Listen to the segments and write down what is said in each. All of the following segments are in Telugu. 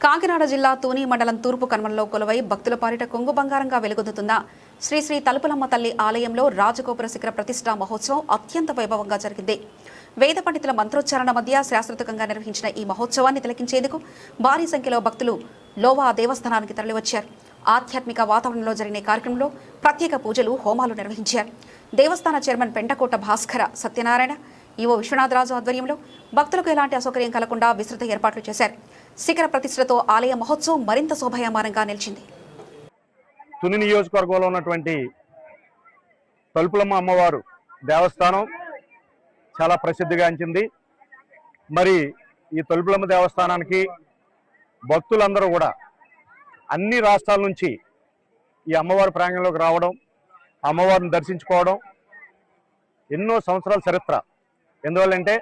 కాకినాడ జిల్లా తూని మండలం తూర్పు కనుమలలో కొలువై భక్తుల పాలిట కొంగు బంగారంగా వెలుగొందుతున్న శ్రీ శ్రీ తలుపులమ్మ తల్లి ఆలయంలో రాజగోపుర శిఖర ప్రతిష్ఠా మహోత్సవం అత్యంత వైభవంగా జరిగింది. వేద పండితుల మంత్రోచ్చారణ మధ్య శాస్త్రోక్తంగా నిర్వహించిన ఈ మహోత్సవాన్ని తిలకించేందుకు భారీ సంఖ్యలో భక్తులు లోవా దేవస్థానానికి తరలివచ్చారు. ఆధ్యాత్మిక వాతావరణంలో జరిగిన కార్యక్రమంలో ప్రత్యేక పూజలు, హోమాలు నిర్వహించారు. దేవస్థాన చైర్మన్ పెంటకోట భాస్కర సత్యనారాయణ, ఈవో విశ్వనాథరాజు ఆధ్వర్యంలో భక్తులకు ఎలాంటి అసౌకర్యం కలగకుండా విస్తృత ఏర్పాట్లు చేశారు. శిఖర ప్రతిష్టతో ఆలయ మహోత్సవం మరింత శోభాయమానంగా నిలిచింది. తుని నియోజకవర్గంలో ఉన్నటువంటి తలుపులమ్మ అమ్మవారు దేవస్థానం చాలా ప్రసిద్ధిగాంచింది. మరి ఈ తలుపులమ్మ దేవస్థానానికి భక్తులందరూ కూడా అన్ని రాష్ట్రాల నుంచి ఈ అమ్మవారి ప్రాంగణంలోకి రావడం, అమ్మవారిని దర్శించుకోవడం ఎన్నో సంవత్సరాల చరిత్ర. ఎందువల్లంటే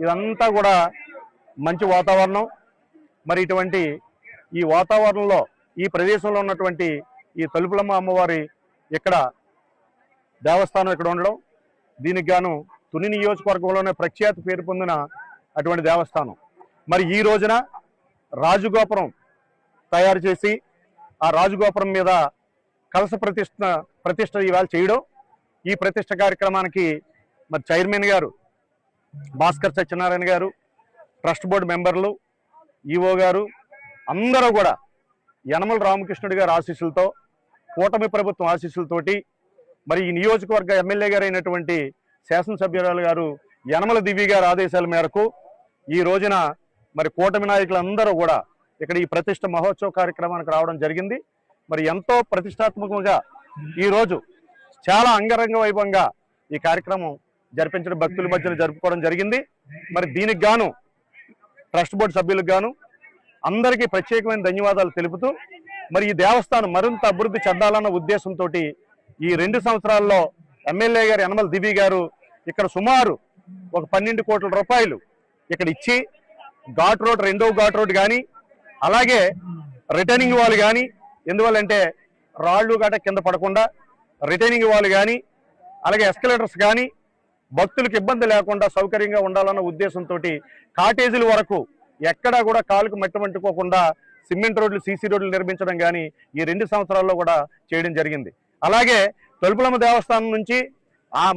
ఇదంతా కూడా మంచి వాతావరణం. మరి ఇటువంటి ఈ వాతావరణంలో ఈ ప్రదేశంలో ఉన్నటువంటి ఈ తలుపులమ్మ అమ్మవారి ఇక్కడ దేవస్థానం ఇక్కడ ఉండడం, దీనికి గాను తుని నియోజకవర్గంలోనే ప్రఖ్యాతి పేరు పొందిన అటువంటి దేవస్థానం. మరి ఈ రోజున రాజగోపురం తయారు చేసి ఆ రాజగోపురం మీద కలశ ప్రతిష్ట ఇవాళ చేయడం, ఈ ప్రతిష్ట కార్యక్రమానికి మరి చైర్మన్ గారు భాస్కర్ సత్యనారాయణ గారు, ట్రస్ట్ బోర్డు మెంబర్లు, ఈవో గారు అందరూ కూడా యనమల రామకృష్ణుడి గారి ఆశీస్సులతో, కూటమి ప్రభుత్వం ఆశీస్సులతోటి, మరి ఈ నియోజకవర్గ ఎమ్మెల్యే గారు అయినటువంటి శాసనసభ్యురాలు గారు యనమల దివ్య గారి ఆదేశాల మేరకు ఈ రోజున మరి కూటమి నాయకులందరూ కూడా ఇక్కడ ఈ ప్రతిష్ట మహోత్సవ కార్యక్రమానికి రావడం జరిగింది. మరి ఎంతో ప్రతిష్టాత్మకంగా ఈరోజు చాలా అంగరంగ వైభవంగా ఈ కార్యక్రమం జరిపించడం, భక్తుల మధ్యన జరుపుకోవడం జరిగింది. మరి దీనికి గాను ట్రస్ట్ బోర్డు సభ్యులకు గాను అందరికీ ప్రత్యేకమైన ధన్యవాదాలు తెలుపుతూ, మరి ఈ దేవస్థానం మరింత అభివృద్ధి చెందాలన్న ఉద్దేశంతో ఈ 2 సంవత్సరాల్లో ఎమ్మెల్యే గారు యనమల దివి గారు ఇక్కడ సుమారు ఒక 12 కోట్ల రూపాయలు ఇక్కడ ఇచ్చి ఘాట్ రోడ్, 2వ ఘాట్ రోడ్ కానీ, అలాగే రిటర్నింగ్ వాల్ కానీ, ఎందువల్లంటే రాళ్ళు గట కింద పడకుండా రిటర్నింగ్ వాల్ కానీ, అలాగే ఎస్కలేటర్స్ కానీ భక్తులకు ఇబ్బంది లేకుండా సౌకర్యంగా ఉండాలన్న ఉద్దేశంతో కాటేజీల వరకు ఎక్కడా కూడా కాలుకు మట్టమంటుకోకుండా సిమెంట్ రోడ్లు, సీసీ రోడ్లు నిర్మించడం కానీ ఈ 2 సంవత్సరాల్లో కూడా చేయడం జరిగింది. అలాగే తలుపులమ్మ దేవస్థానం నుంచి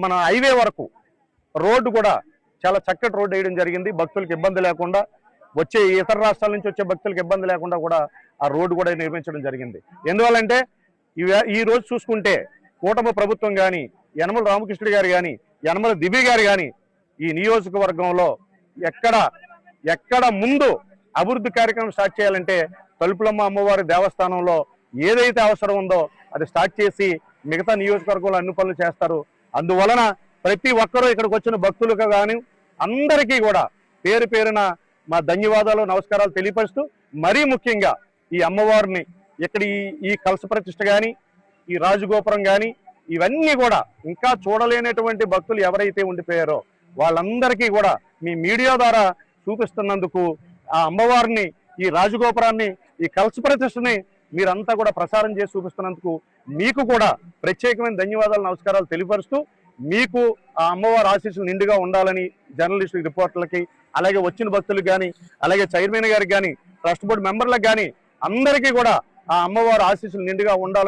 మన హైవే వరకు రోడ్డు కూడా చాలా చక్కటి రోడ్డు వేయడం జరిగింది. భక్తులకు ఇబ్బంది లేకుండా, వచ్చే ఇతర రాష్ట్రాల నుంచి వచ్చే భక్తులకు ఇబ్బంది లేకుండా కూడా ఆ రోడ్డు కూడా నిర్మించడం జరిగింది. ఎందువల్లంటే ఈ రోజు చూసుకుంటే కూటమి ప్రభుత్వం కానీ, యనమల రామకృష్ణుడి గారు కానీ, యనమల దివి గారు కానీ ఈ నియోజకవర్గంలో ఎక్కడ ముందు అభివృద్ధి కార్యక్రమం స్టార్ట్ చేయాలంటే తలుపులమ్మ అమ్మవారి దేవస్థానంలో ఏదైతే అవసరం ఉందో అది స్టార్ట్ చేసి మిగతా నియోజకవర్గంలో అన్ని పనులు చేస్తారు. అందువలన ప్రతి ఒక్కరూ ఇక్కడికి వచ్చిన భక్తులకు కానీ అందరికీ కూడా పేరు పేరున మా ధన్యవాదాలు, నమస్కారాలు తెలియపరుస్తూ, మరీ ముఖ్యంగా ఈ అమ్మవారిని ఇక్కడ ఈ కలశ ప్రతిష్ఠ కానీ, ఈ రాజగోపురం కానీ ఇవన్నీ కూడా ఇంకా చూడలేనటువంటి భక్తులు ఎవరైతే ఉండిపోయారో వాళ్ళందరికీ కూడా మీ మీడియా ద్వారా చూపిస్తున్నందుకు, ఆ అమ్మవారిని, ఈ రాజగోపురాన్ని, ఈ కలశ ప్రతిష్టని మీరంతా కూడా ప్రసారం చేసి చూపిస్తున్నందుకు మీకు కూడా ప్రత్యేకమైన ధన్యవాదాలు, నమస్కారాలు తెలియపరుస్తూ, మీకు ఆ అమ్మవారి ఆశీస్సులు నిండుగా ఉండాలని జర్నలిస్టు, రిపోర్టర్లకి, అలాగే వచ్చిన భక్తులకు కానీ, అలాగే చైర్మన్ గారికి కానీ, ట్రస్ట్ బోర్డు మెంబర్లకు కానీ అందరికీ కూడా ఆ అమ్మవారి ఆశీస్సులు నిండుగా ఉండాలని